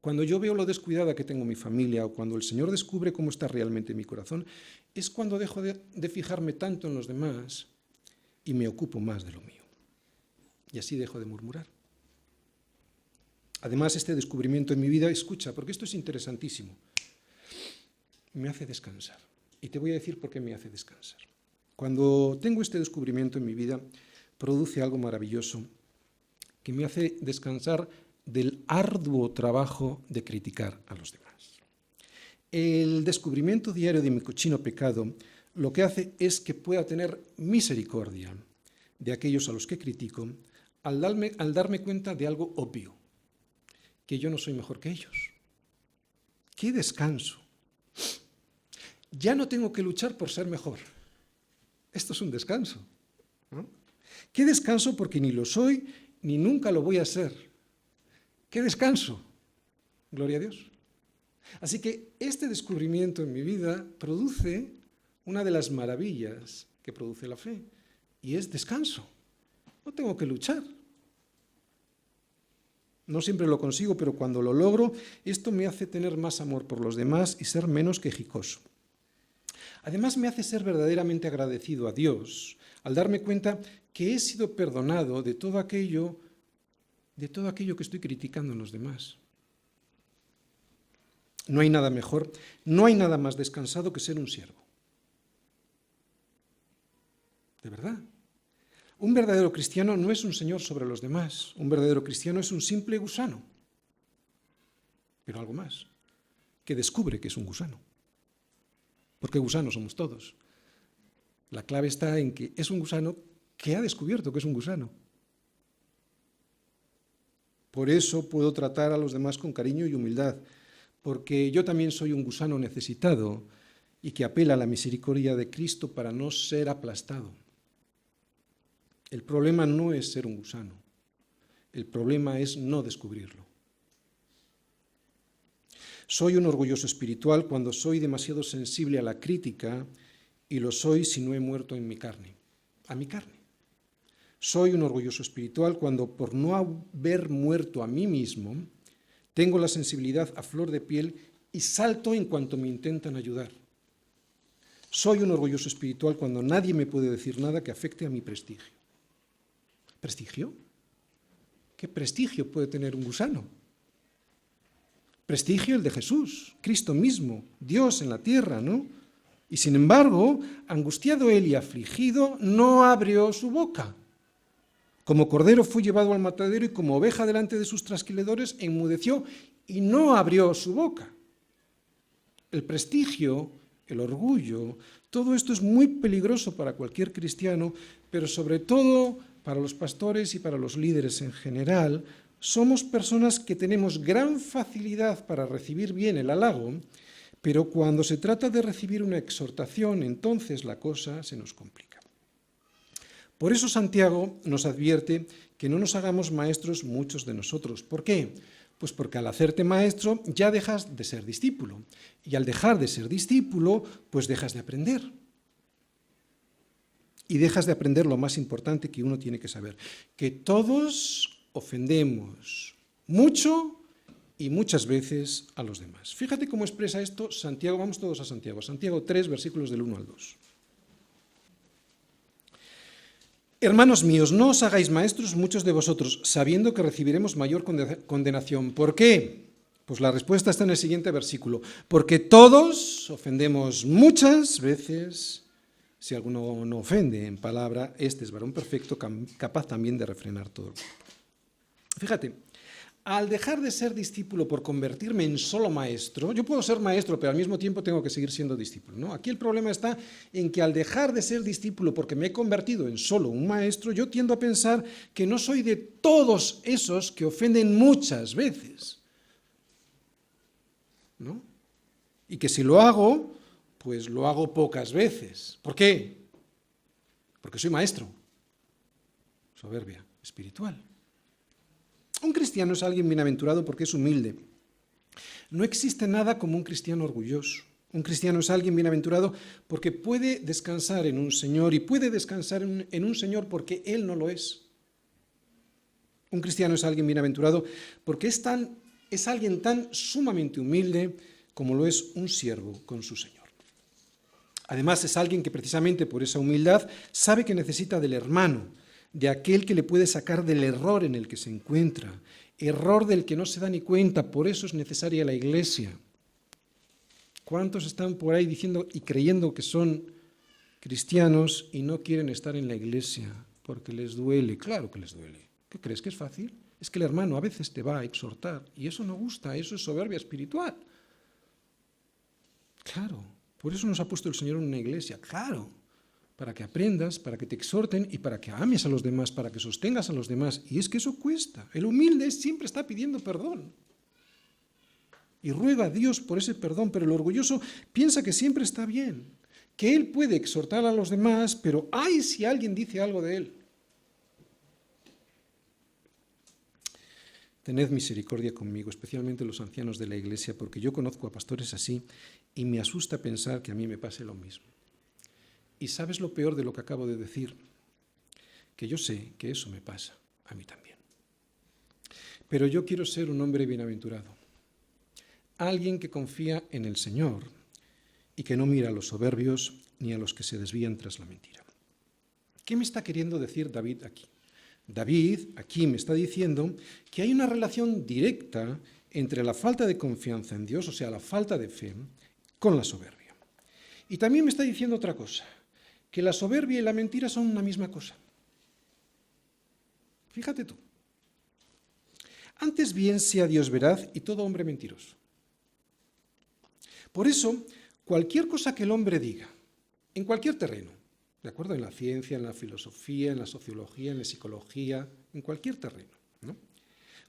cuando yo veo lo descuidada que tengo mi familia o cuando el Señor descubre cómo está realmente mi corazón, es cuando dejo de fijarme tanto en los demás y me ocupo más de lo mío. Y así dejo de murmurar. Además, este descubrimiento en mi vida, escucha, porque esto es interesantísimo, me hace descansar. Y te voy a decir por qué me hace descansar. Cuando tengo este descubrimiento en mi vida, produce algo maravilloso que me hace descansar del arduo trabajo de criticar a los demás. El descubrimiento diario de mi cochino pecado lo que hace es que pueda tener misericordia de aquellos a los que critico al darme cuenta de algo obvio, que yo no soy mejor que ellos. ¡Qué descanso! Ya no tengo que luchar por ser mejor. Esto es un descanso, ¿no? ¡Qué descanso porque ni lo soy ni nunca lo voy a ser! ¡Qué descanso! Gloria a Dios. Así que este descubrimiento en mi vida produce una de las maravillas que produce la fe, y es descanso. No tengo que luchar. No siempre lo consigo, pero cuando lo logro, esto me hace tener más amor por los demás y ser menos quejicoso. Además, me hace ser verdaderamente agradecido a Dios al darme cuenta que he sido perdonado de todo aquello que estoy criticando en los demás. No hay nada mejor, no hay nada más descansado que ser un siervo. De verdad. Un verdadero cristiano no es un señor sobre los demás. Un verdadero cristiano es un simple gusano. Pero algo más, que descubre que es un gusano. Porque gusanos somos todos. La clave está en que es un gusano que ha descubierto que es un gusano. Por eso puedo tratar a los demás con cariño y humildad, porque yo también soy un gusano necesitado y que apela a la misericordia de Cristo para no ser aplastado. El problema no es ser un gusano, el problema es no descubrirlo. Soy un orgulloso espiritual cuando soy demasiado sensible a la crítica y lo soy si no he muerto en mi carne, a mi carne. Soy un orgulloso espiritual cuando, por no haber muerto a mí mismo, tengo la sensibilidad a flor de piel y salto en cuanto me intentan ayudar. Soy un orgulloso espiritual cuando nadie me puede decir nada que afecte a mi prestigio. ¿Prestigio? ¿Qué prestigio puede tener un gusano? Prestigio el de Jesús, Cristo mismo, Dios en la tierra, ¿no? Y sin embargo, angustiado él y afligido, no abrió su boca. Como cordero fue llevado al matadero y como oveja delante de sus trasquiladores enmudeció y no abrió su boca. El prestigio, el orgullo, todo esto es muy peligroso para cualquier cristiano, pero sobre todo para los pastores y para los líderes en general. Somos personas que tenemos gran facilidad para recibir bien el halago, pero cuando se trata de recibir una exhortación, entonces la cosa se nos complica. Por eso Santiago nos advierte que no nos hagamos maestros muchos de nosotros. ¿Por qué? Pues porque al hacerte maestro ya dejas de ser discípulo. Y al dejar de ser discípulo, pues dejas de aprender. Y dejas de aprender lo más importante que uno tiene que saber, que todos ofendemos mucho y muchas veces a los demás. Fíjate cómo expresa esto Santiago, vamos todos a Santiago, Santiago 3, versículos del 1 al 2. Hermanos míos, no os hagáis maestros muchos de vosotros, sabiendo que recibiremos mayor condenación. ¿Por qué? Pues la respuesta está en el siguiente versículo. Porque todos ofendemos muchas veces. Si alguno no ofende en palabra, este es varón perfecto, capaz también de refrenar todo el cuerpo. Fíjate, al dejar de ser discípulo por convertirme en solo maestro, yo puedo ser maestro, pero al mismo tiempo tengo que seguir siendo discípulo, ¿no? Aquí el problema está en que al dejar de ser discípulo porque me he convertido en solo un maestro, yo tiendo a pensar que no soy de todos esos que ofenden muchas veces, ¿no? Y que si lo hago, pues lo hago pocas veces. ¿Por qué? Porque soy maestro. Soberbia espiritual. Un cristiano es alguien bienaventurado porque es humilde. No existe nada como un cristiano orgulloso. Un cristiano es alguien bienaventurado porque puede descansar en un Señor y puede descansar en un Señor porque Él no lo es. Un cristiano es alguien bienaventurado porque es tan es alguien tan sumamente humilde como lo es un siervo con su Señor. Además, es alguien que precisamente por esa humildad sabe que necesita del hermano, de aquel que le puede sacar del error en el que se encuentra, error del que no se da ni cuenta, por eso es necesaria la Iglesia. ¿Cuántos están por ahí diciendo y creyendo que son cristianos y no quieren estar en la Iglesia porque les duele? Claro que les duele. ¿Qué crees, que es fácil? Es que el hermano a veces te va a exhortar y eso no gusta, eso es soberbia espiritual. Claro, por eso nos ha puesto el Señor en una iglesia, claro, para que aprendas, para que te exhorten y para que ames a los demás, para que sostengas a los demás. Y es que eso cuesta. El humilde siempre está pidiendo perdón y ruega a Dios por ese perdón, pero el orgulloso piensa que siempre está bien, que él puede exhortar a los demás, pero ¡ay si alguien dice algo de él! Tened misericordia conmigo, especialmente los ancianos de la iglesia, porque yo conozco a pastores así y me asusta pensar que a mí me pase lo mismo. ¿Y sabes lo peor de lo que acabo de decir? Que yo sé que eso me pasa a mí también. Pero yo quiero ser un hombre bienaventurado, alguien que confía en el Señor y que no mira a los soberbios ni a los que se desvían tras la mentira. ¿Qué me está queriendo decir David aquí? David aquí me está diciendo que hay una relación directa entre la falta de confianza en Dios, o sea, la falta de fe, con la soberbia. Y también me está diciendo otra cosa, que la soberbia y la mentira son una misma cosa. Fíjate tú. Antes bien sea Dios veraz y todo hombre mentiroso. Por eso, cualquier cosa que el hombre diga, en cualquier terreno, ¿de acuerdo? En la ciencia, en la filosofía, en la sociología, en la psicología, en cualquier terreno, ¿no?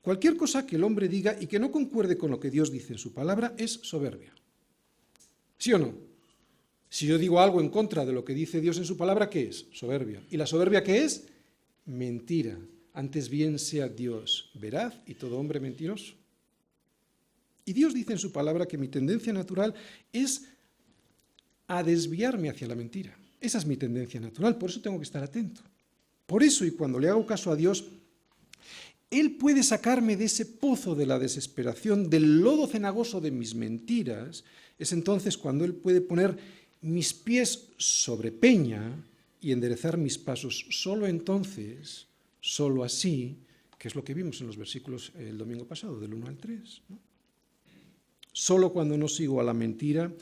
Cualquier cosa que el hombre diga y que no concuerde con lo que Dios dice en su palabra es soberbia. ¿Sí o no? Si yo digo algo en contra de lo que dice Dios en su palabra, ¿qué es? Soberbia. ¿Y la soberbia qué es? Mentira. Antes bien sea Dios veraz y todo hombre mentiroso. Y Dios dice en su palabra que mi tendencia natural es a desviarme hacia la mentira. Esa es mi tendencia natural, por eso tengo que estar atento. Por eso, y cuando le hago caso a Dios, Él puede sacarme de ese pozo de la desesperación, del lodo cenagoso de mis mentiras. Es entonces cuando Él puede poner mis pies sobre peña y enderezar mis pasos. Solo entonces, solo así, que es lo que vimos en los versículos el domingo pasado, del 1 al 3, ¿no? Solo cuando no sigo a la mentira,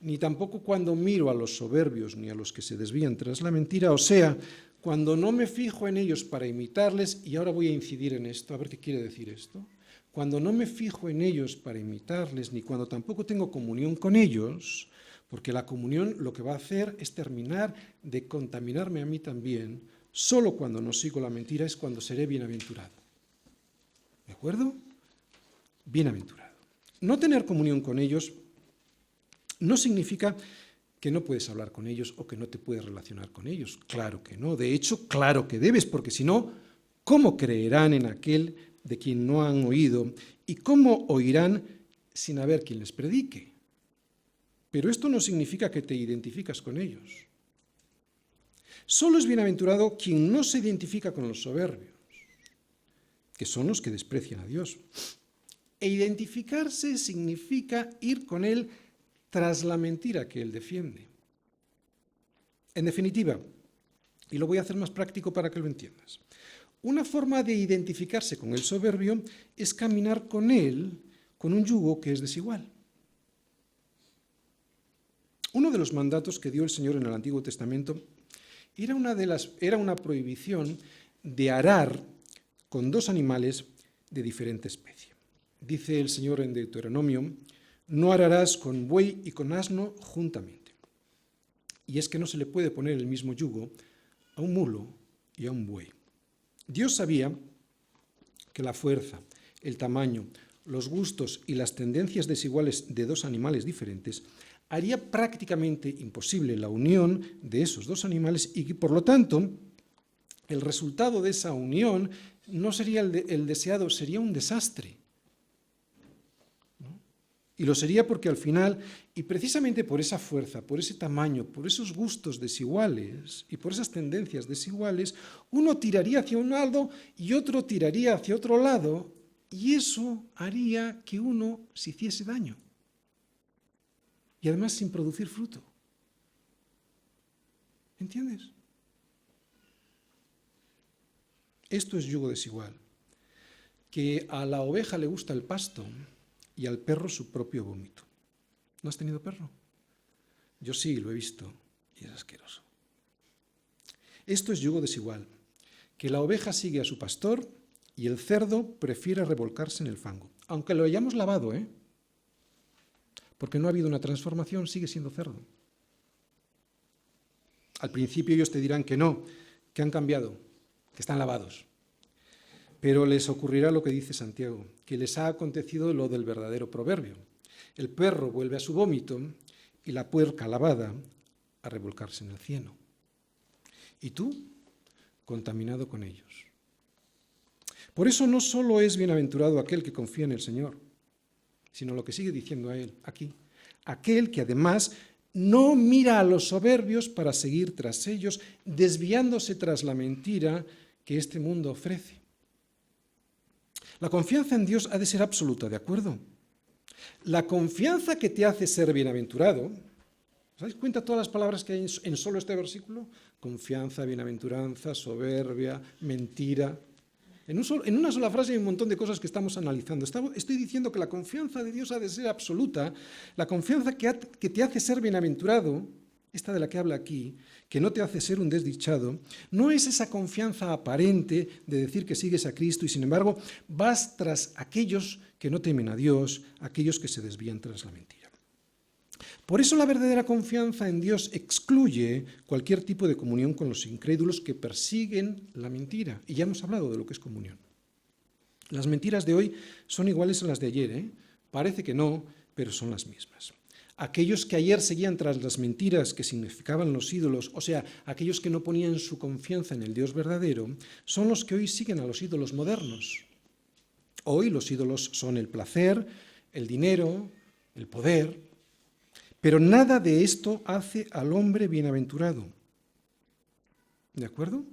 ni tampoco cuando miro a los soberbios ni a los que se desvían tras la mentira, o sea, cuando no me fijo en ellos para imitarles, y ahora voy a incidir en esto, a ver qué quiere decir esto, cuando no me fijo en ellos para imitarles, ni cuando tampoco tengo comunión con ellos, porque la comunión lo que va a hacer es terminar de contaminarme a mí también, solo cuando no sigo la mentira es cuando seré bienaventurado. ¿De acuerdo? Bienaventurado. No tener comunión con ellos no significa que no puedes hablar con ellos o que no te puedes relacionar con ellos. Claro que no. De hecho, claro que debes, porque si no, ¿cómo creerán en aquel de quien no han oído? ¿Y cómo oirán sin haber quien les predique? Pero esto no significa que te identificas con ellos. Solo es bienaventurado quien no se identifica con los soberbios, que son los que desprecian a Dios. E identificarse significa ir con Él tras la mentira que Él defiende. En definitiva, y lo voy a hacer más práctico para que lo entiendas, una forma de identificarse con el soberbio es caminar con él con un yugo que es desigual. Uno de los mandatos que dio el Señor en el Antiguo Testamento era una prohibición de arar con dos animales de diferente especie. Dice el Señor en Deuteronomio: no ararás con buey y con asno juntamente. Y es que no se le puede poner el mismo yugo a un mulo y a un buey. Dios sabía que la fuerza, el tamaño, los gustos y las tendencias desiguales de dos animales diferentes haría prácticamente imposible la unión de esos dos animales y que, por lo tanto, el resultado de esa unión no sería el deseado, sería un desastre. Y lo sería porque al final, y precisamente por esa fuerza, por ese tamaño, por esos gustos desiguales y por esas tendencias desiguales, uno tiraría hacia un lado y otro tiraría hacia otro lado y eso haría que uno se hiciese daño, y además sin producir fruto. ¿Entiendes? Esto es yugo desigual, que a la oveja le gusta el pasto y al perro su propio vómito. ¿No has tenido perro? Yo sí, lo he visto, y es asqueroso. Esto es yugo desigual, que la oveja sigue a su pastor y el cerdo prefiere revolcarse en el fango. Aunque lo hayamos lavado, porque no ha habido una transformación, sigue siendo cerdo. Al principio ellos te dirán que no, que han cambiado, que están lavados. Pero les ocurrirá lo que dice Santiago, que les ha acontecido lo del verdadero proverbio. El perro vuelve a su vómito y la puerca lavada a revolcarse en el cieno. Y tú, contaminado con ellos. Por eso no solo es bienaventurado aquel que confía en el Señor, sino lo que sigue diciendo a él aquí, aquel que además no mira a los soberbios para seguir tras ellos, desviándose tras la mentira que este mundo ofrece. La confianza en Dios ha de ser absoluta, ¿de acuerdo? La confianza que te hace ser bienaventurado, ¿os dais cuenta todas las palabras que hay en solo este versículo? Confianza, bienaventuranza, soberbia, mentira. En una sola frase hay un montón de cosas que estamos analizando. Estoy diciendo que la confianza de Dios ha de ser absoluta, la confianza que te hace ser bienaventurado, esta de la que habla aquí, que no te hace ser un desdichado, no es esa confianza aparente de decir que sigues a Cristo y sin embargo vas tras aquellos que no temen a Dios, aquellos que se desvían tras la mentira. Por eso la verdadera confianza en Dios excluye cualquier tipo de comunión con los incrédulos que persiguen la mentira. Y ya hemos hablado de lo que es comunión. Las mentiras de hoy son iguales a las de ayer, Parece que no, pero son las mismas. Aquellos que ayer seguían tras las mentiras que significaban los ídolos, o sea, aquellos que no ponían su confianza en el Dios verdadero, son los que hoy siguen a los ídolos modernos. Hoy los ídolos son el placer, el dinero, el poder, pero nada de esto hace al hombre bienaventurado. ¿De acuerdo?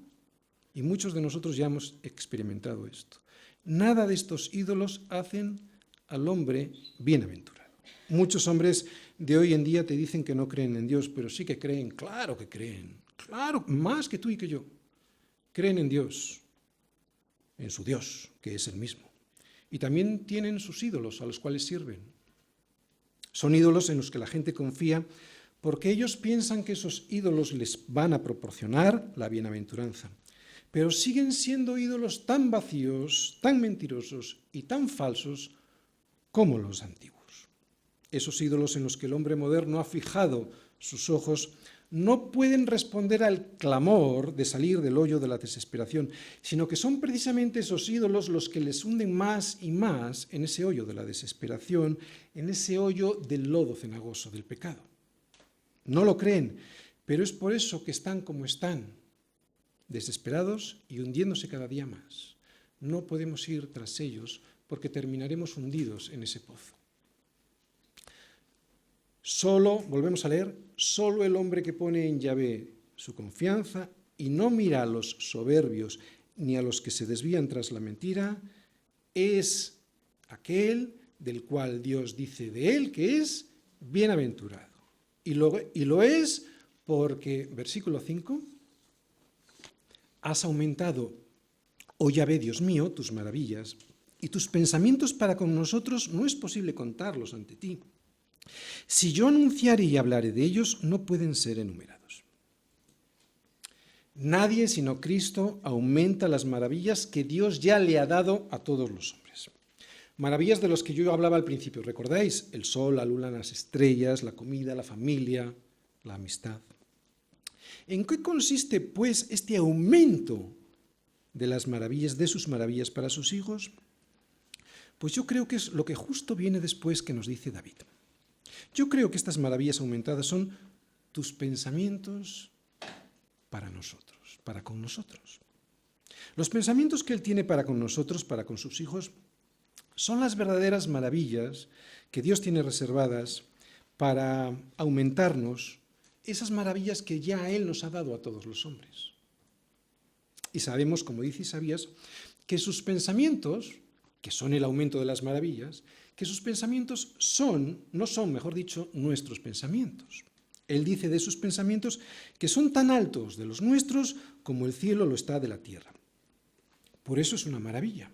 Y muchos de nosotros ya hemos experimentado esto. Nada de estos ídolos hacen al hombre bienaventurado. Muchos hombres de hoy en día te dicen que no creen en Dios, pero sí que creen, claro que creen, claro, más que tú y que yo. Creen en Dios, en su Dios, que es el mismo. Y también tienen sus ídolos a los cuales sirven. Son ídolos en los que la gente confía porque ellos piensan que esos ídolos les van a proporcionar la bienaventuranza. Pero siguen siendo ídolos tan vacíos, tan mentirosos y tan falsos como los antiguos. Esos ídolos en los que el hombre moderno ha fijado sus ojos no pueden responder al clamor de salir del hoyo de la desesperación, sino que son precisamente esos ídolos los que les hunden más y más en ese hoyo de la desesperación, en ese hoyo del lodo cenagoso, del pecado. No lo creen, pero es por eso que están como están, desesperados y hundiéndose cada día más. No podemos ir tras ellos porque terminaremos hundidos en ese pozo. Solo, volvemos a leer, solo el hombre que pone en Yahvé su confianza y no mira a los soberbios ni a los que se desvían tras la mentira, es aquel del cual Dios dice de él que es bienaventurado. Y lo es porque, versículo 5, has aumentado, oh Yahvé, Dios mío, tus maravillas, y tus pensamientos para con nosotros no es posible contarlos ante ti. Si yo anunciare y hablaré de ellos, no pueden ser enumerados. Nadie sino Cristo aumenta las maravillas que Dios ya le ha dado a todos los hombres. Maravillas de las que yo hablaba al principio, ¿recordáis? El sol, la luna, las estrellas, la comida, la familia, la amistad. ¿En qué consiste, pues, este aumento de las maravillas, de sus maravillas para sus hijos? Pues yo creo que es lo que justo viene después que nos dice David. Yo creo que estas maravillas aumentadas son tus pensamientos para nosotros, para con nosotros. Los pensamientos que Él tiene para con nosotros, para con sus hijos, son las verdaderas maravillas que Dios tiene reservadas para aumentarnos esas maravillas que ya Él nos ha dado a todos los hombres. Y sabemos, como dice Isaías, que sus pensamientos, que son el aumento de las maravillas, que sus pensamientos no son, mejor dicho, nuestros pensamientos. Él dice de sus pensamientos que son tan altos de los nuestros como el cielo lo está de la tierra. Por eso es una maravilla.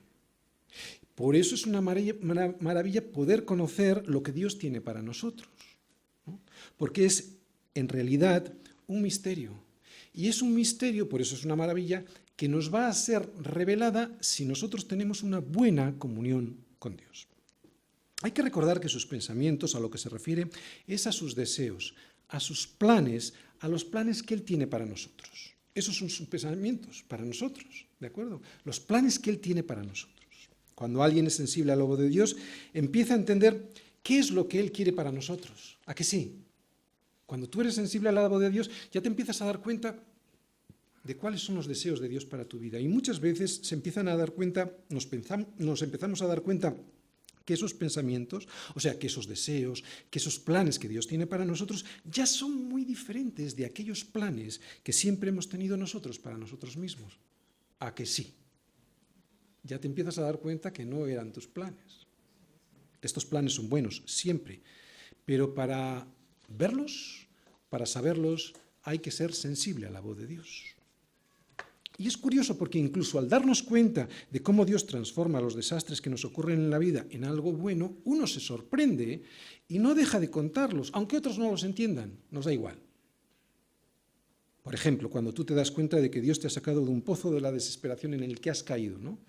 Por eso es una maravilla poder conocer lo que Dios tiene para nosotros, ¿no? Porque es, en realidad, un misterio. Y es un misterio, por eso es una maravilla, que nos va a ser revelada si nosotros tenemos una buena comunión con Dios. Hay que recordar que sus pensamientos, a lo que se refiere, es a sus deseos, a sus planes, a los planes que Él tiene para nosotros. Esos son sus pensamientos para nosotros, ¿de acuerdo? Los planes que Él tiene para nosotros. Cuando alguien es sensible a la voz de Dios, empieza a entender qué es lo que Él quiere para nosotros. ¿A que sí? Cuando tú eres sensible a la voz de Dios, ya te empiezas a dar cuenta de cuáles son los deseos de Dios para tu vida. Y muchas veces se empiezan a dar cuenta, nos empezamos a dar cuenta que esos pensamientos, o sea, que esos deseos, que esos planes que Dios tiene para nosotros, ya son muy diferentes de aquellos planes que siempre hemos tenido nosotros para nosotros mismos. ¿A que sí? Ya te empiezas a dar cuenta que no eran tus planes. Estos planes son buenos, siempre, pero para verlos, para saberlos, hay que ser sensible a la voz de Dios. Y es curioso porque incluso al darnos cuenta de cómo Dios transforma los desastres que nos ocurren en la vida en algo bueno, uno se sorprende y no deja de contarlos, aunque otros no los entiendan, nos da igual. Por ejemplo, cuando tú te das cuenta de que Dios te ha sacado de un pozo de la desesperación en el que has caído, ¿no?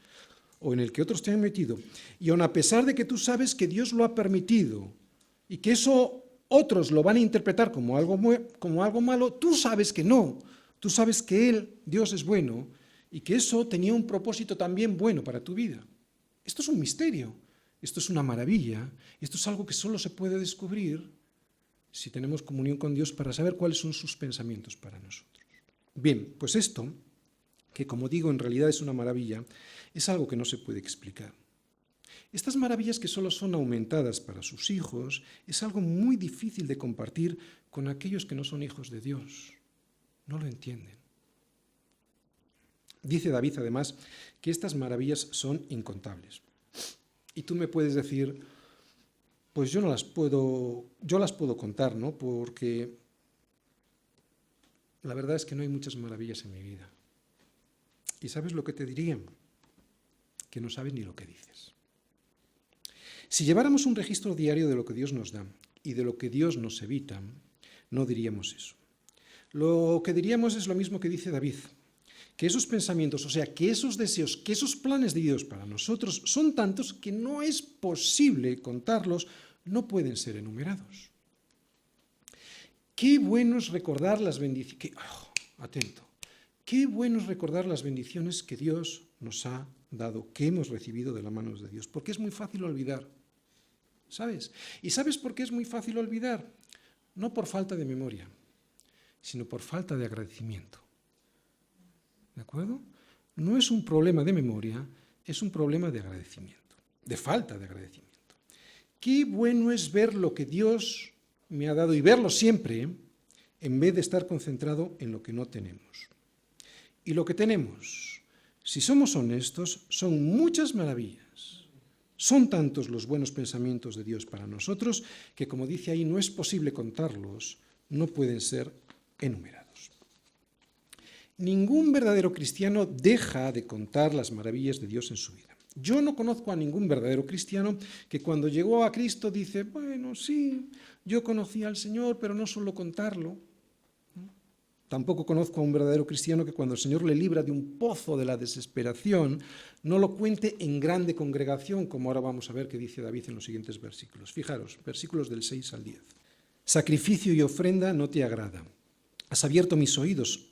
O en el que otros te han metido, y aun a pesar de que tú sabes que Dios lo ha permitido y que eso otros lo van a interpretar como algo malo, tú sabes que no. Tú sabes que Dios es bueno, y que eso tenía un propósito también bueno para tu vida. Esto es un misterio, esto es una maravilla, esto es algo que solo se puede descubrir si tenemos comunión con Dios para saber cuáles son sus pensamientos para nosotros. Bien, pues esto, que como digo en realidad es una maravilla, es algo que no se puede explicar. Estas maravillas que solo son aumentadas para sus hijos es algo muy difícil de compartir con aquellos que no son hijos de Dios. No lo entienden. Dice David, además, que estas maravillas son incontables. Y tú me puedes decir, pues yo las puedo contar, ¿no? Porque la verdad es que no hay muchas maravillas en mi vida. ¿Y sabes lo que te diría? Que no sabes ni lo que dices. Si lleváramos un registro diario de lo que Dios nos da y de lo que Dios nos evita, no diríamos eso. Lo que diríamos es lo mismo que dice David, que esos pensamientos, o sea, que esos deseos, que esos planes de Dios para nosotros son tantos que no es posible contarlos, no pueden ser enumerados. Qué bueno es recordar las bendiciones, atento, qué bueno es recordar las bendiciones que Dios nos ha dado, que hemos recibido de las manos de Dios, porque es muy fácil olvidar, ¿sabes? ¿Y sabes por qué es muy fácil olvidar? No por falta de memoria, sino por falta de agradecimiento. ¿De acuerdo? No es un problema de memoria, es un problema de agradecimiento, de falta de agradecimiento. Qué bueno es ver lo que Dios me ha dado y verlo siempre, en vez de estar concentrado en lo que no tenemos. Y lo que tenemos, si somos honestos, son muchas maravillas. Son tantos los buenos pensamientos de Dios para nosotros que, como dice ahí, no es posible contarlos, no pueden ser enumerados. Ningún verdadero cristiano deja de contar las maravillas de Dios en su vida. Yo no conozco a ningún verdadero cristiano que cuando llegó a Cristo dice, bueno, sí, yo conocí al Señor, pero no solo contarlo. Tampoco conozco a un verdadero cristiano que cuando el Señor le libra de un pozo de la desesperación, no lo cuente en grande congregación, como ahora vamos a ver que dice David en los siguientes versículos. Fijaros, versículos del 6 al 10. Sacrificio y ofrenda no te agrada. Has abierto mis oídos,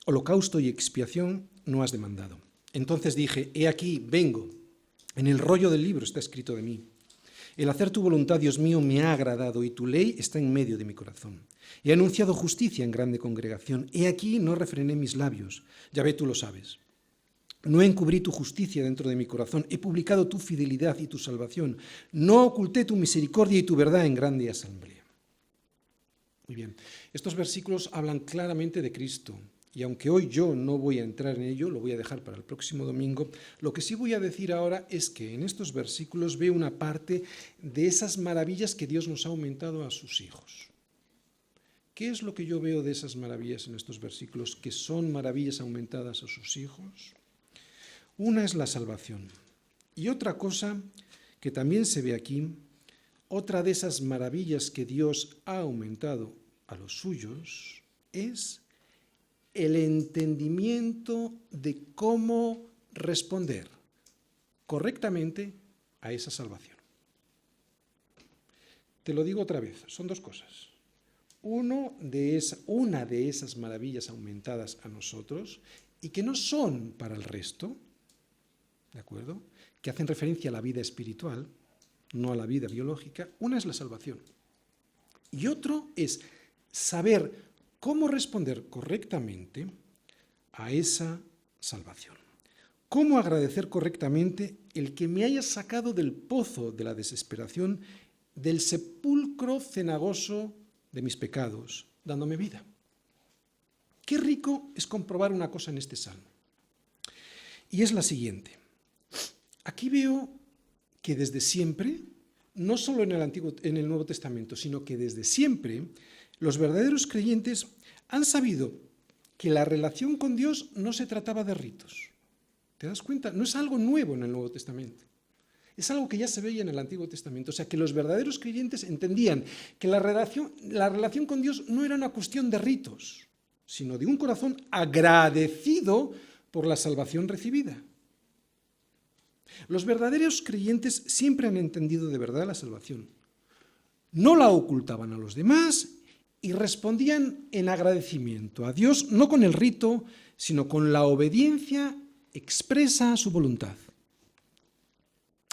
holocausto y expiación no has demandado. Entonces dije, he aquí, vengo, en el rollo del libro está escrito de mí. El hacer tu voluntad, Dios mío, me ha agradado y tu ley está en medio de mi corazón. He anunciado justicia en grande congregación, he aquí no refrené mis labios, Yahvé, tú lo sabes. No encubrí tu justicia dentro de mi corazón, he publicado tu fidelidad y tu salvación, no oculté tu misericordia y tu verdad en grande asamblea. Muy bien, estos versículos hablan claramente de Cristo Y aunque hoy yo no voy a entrar en ello, lo voy a dejar para el próximo domingo, lo que sí voy a decir ahora es que en estos versículos veo una parte de esas maravillas que Dios nos ha aumentado a sus hijos. ¿Qué es lo que yo veo de esas maravillas en estos versículos, que son maravillas aumentadas a sus hijos? Una es la salvación. Y otra cosa que también se ve aquí, otra de esas maravillas que Dios ha aumentado a los suyos, es el entendimiento de cómo responder correctamente a esa salvación. Te lo digo otra vez, son dos cosas. Una de esas maravillas aumentadas a nosotros y que no son para el resto, ¿de acuerdo?, que hacen referencia a la vida espiritual, no a la vida biológica. Una es la salvación. Y otro es saber cómo responder correctamente a esa salvación. Cómo agradecer correctamente el que me haya sacado del pozo de la desesperación, del sepulcro cenagoso de mis pecados, dándome vida. Qué rico es comprobar una cosa en este salmo. Y es la siguiente. Aquí veo que desde siempre, no solo en el Nuevo Testamento, sino que desde siempre, los verdaderos creyentes han sabido que la relación con Dios no se trataba de ritos. ¿Te das cuenta? No es algo nuevo en el Nuevo Testamento. Es algo que ya se veía en el Antiguo Testamento. O sea, que los verdaderos creyentes entendían que la relación con Dios no era una cuestión de ritos, sino de un corazón agradecido por la salvación recibida. Los verdaderos creyentes siempre han entendido de verdad la salvación. No la ocultaban a los demás y respondían en agradecimiento a Dios, no con el rito, sino con la obediencia expresa a su voluntad.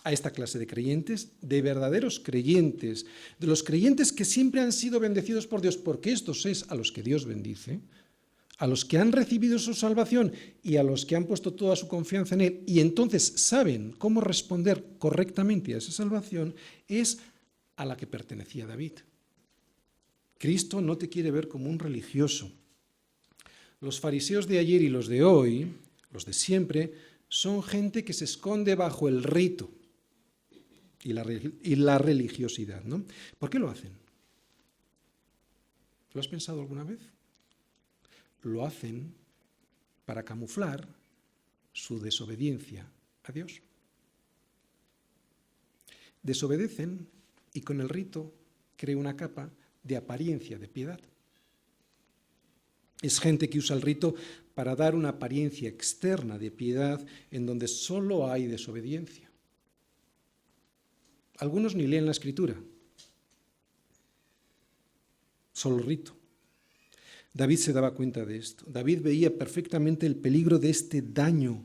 A esta clase de creyentes, de verdaderos creyentes, de los creyentes que siempre han sido bendecidos por Dios, porque estos es a los que Dios bendice, a los que han recibido su salvación y a los que han puesto toda su confianza en Él y entonces saben cómo responder correctamente a esa salvación, es a la que pertenecía David. Cristo no te quiere ver como un religioso. Los fariseos de ayer y los de hoy, los de siempre, son gente que se esconde bajo el rito y la religiosidad, ¿no? ¿Por qué lo hacen? ¿Lo has pensado alguna vez? Lo hacen para camuflar su desobediencia a Dios. Desobedecen y con el rito crea una capa de apariencia de piedad. Es gente que usa el rito para dar una apariencia externa de piedad en donde solo hay desobediencia. Algunos ni leen la Escritura, solo rito. David se daba cuenta de esto. David veía perfectamente el peligro de este daño,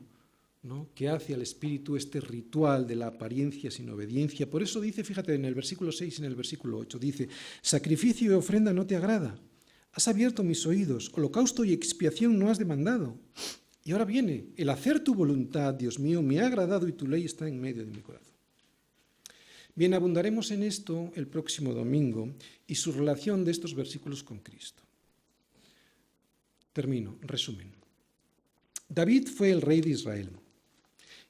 ¿no?, que hace al espíritu este ritual de la apariencia sin obediencia. Por eso dice, fíjate, en el versículo 6 y en el versículo 8, dice: sacrificio y ofrenda no te agrada. Has abierto mis oídos, holocausto y expiación no has demandado. Y ahora viene, el hacer tu voluntad, Dios mío, me ha agradado y tu ley está en medio de mi corazón. Bien, abundaremos en esto el próximo domingo y su relación de estos versículos con Cristo. Termino, resumen. David fue el rey de Israel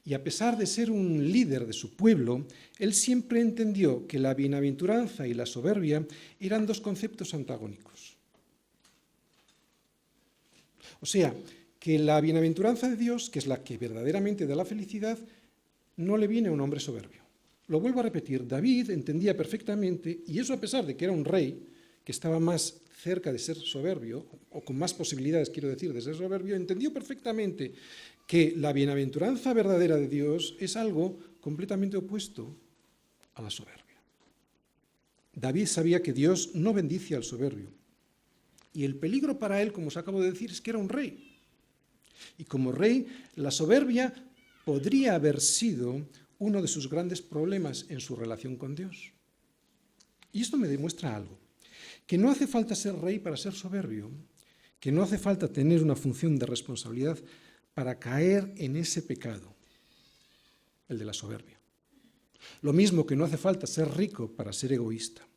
y a pesar de ser un líder de su pueblo, él siempre entendió que la bienaventuranza y la soberbia eran dos conceptos antagónicos. O sea, que la bienaventuranza de Dios, que es la que verdaderamente da la felicidad, no le viene a un hombre soberbio. Lo vuelvo a repetir, David entendía perfectamente, y eso a pesar de que era un rey que estaba más cerca de ser soberbio, o con más posibilidades, quiero decir, de ser soberbio, entendió perfectamente que la bienaventuranza verdadera de Dios es algo completamente opuesto a la soberbia. David sabía que Dios no bendice al soberbio, y el peligro para él, como os acabo de decir, es que era un rey. Y como rey, la soberbia podría haber sido uno de sus grandes problemas en su relación con Dios. Y esto me demuestra algo, que no hace falta ser rey para ser soberbio, que no hace falta tener una función de responsabilidad para caer en ese pecado, el de la soberbia. Lo mismo que no hace falta ser rico para ser egoísta.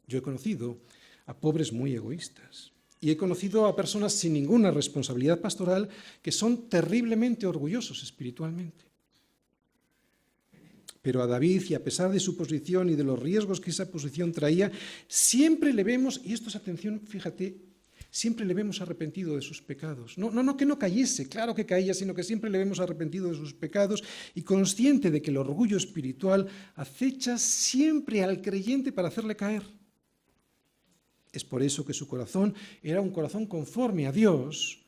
Yo he conocido a pobres muy egoístas Y he conocido a personas sin ninguna responsabilidad pastoral que son terriblemente orgullosos espiritualmente. Pero a David, y a pesar de su posición y de los riesgos que esa posición traía, siempre le vemos, y esto es atención, fíjate, siempre le vemos arrepentido de sus pecados. No que no cayese, claro que caía, sino que siempre le vemos arrepentido de sus pecados y consciente de que el orgullo espiritual acecha siempre al creyente para hacerle caer. Es por eso que su corazón era un corazón conforme a Dios.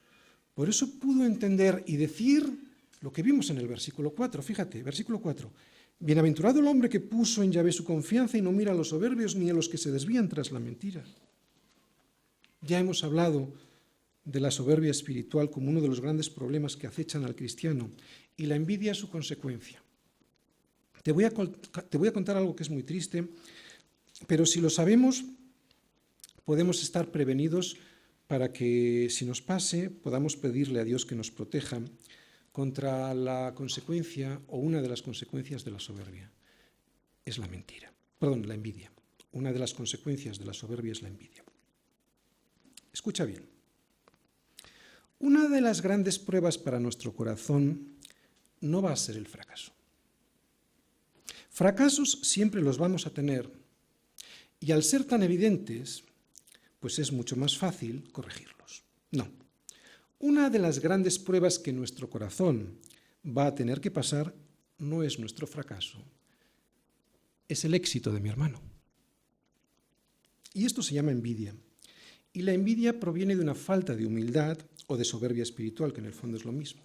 Por eso pudo entender y decir lo que vimos en el versículo 4. Fíjate, versículo 4. Bienaventurado el hombre que puso en Yahvé su confianza y no mira a los soberbios ni a los que se desvían tras la mentira. Ya hemos hablado de la soberbia espiritual como uno de los grandes problemas que acechan al cristiano, y la envidia es su consecuencia. Te voy a contar algo que es muy triste, pero si lo sabemos, podemos estar prevenidos para que, si nos pase, podamos pedirle a Dios que nos proteja contra la consecuencia o una de las consecuencias de la soberbia. Es la envidia. Una de las consecuencias de la soberbia es la envidia. Escucha bien. Una de las grandes pruebas para nuestro corazón no va a ser el fracaso. Fracasos siempre los vamos a tener, y al ser tan evidentes, pues es mucho más fácil corregirlos. No. Una de las grandes pruebas que nuestro corazón va a tener que pasar no es nuestro fracaso, es el éxito de mi hermano. Y esto se llama envidia. Y la envidia proviene de una falta de humildad o de soberbia espiritual, que en el fondo es lo mismo.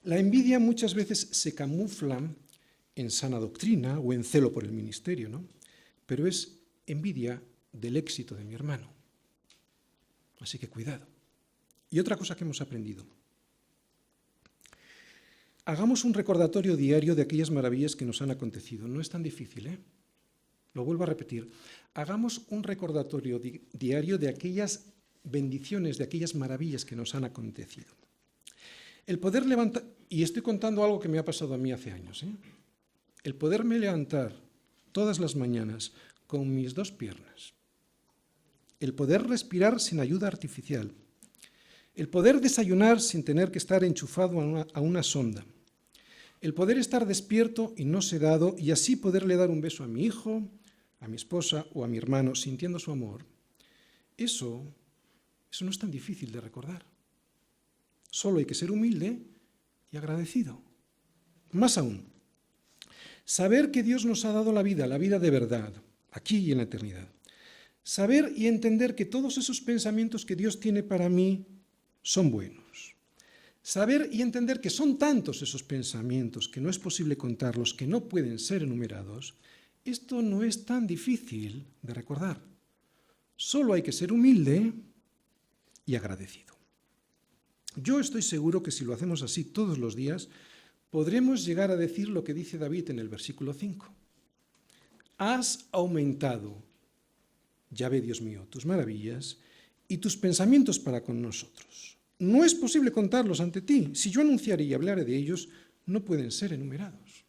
La envidia muchas veces se camufla en sana doctrina o en celo por el ministerio, ¿no? Pero es envidia del éxito de mi hermano. Así que cuidado. Y otra cosa que hemos aprendido. Hagamos un recordatorio diario de aquellas maravillas que nos han acontecido. No es tan difícil, ¿eh? Lo vuelvo a repetir. Hagamos un recordatorio diario de aquellas bendiciones, de aquellas maravillas que nos han acontecido. El poder levantar, y estoy contando algo que me ha pasado a mí hace años, ¿eh? El poderme levantar todas las mañanas con mis dos piernas, el poder respirar sin ayuda artificial, el poder desayunar sin tener que estar enchufado a una sonda, el poder estar despierto y no sedado y así poderle dar un beso a mi hijo, a mi esposa o a mi hermano sintiendo su amor, eso no es tan difícil de recordar. Solo hay que ser humilde y agradecido. Más aún, saber que Dios nos ha dado la vida de verdad, aquí y en la eternidad. Saber y entender que todos esos pensamientos que Dios tiene para mí son buenos. Saber y entender que son tantos esos pensamientos que no es posible contarlos, que no pueden ser enumerados, esto no es tan difícil de recordar. Solo hay que ser humilde y agradecido. Yo estoy seguro que si lo hacemos así todos los días, podremos llegar a decir lo que dice David en el versículo 5. Has aumentado, Yahvé Dios mío, tus maravillas y tus pensamientos para con nosotros. No es posible contarlos ante ti. Si yo anunciaré y hablaré de ellos, no pueden ser enumerados.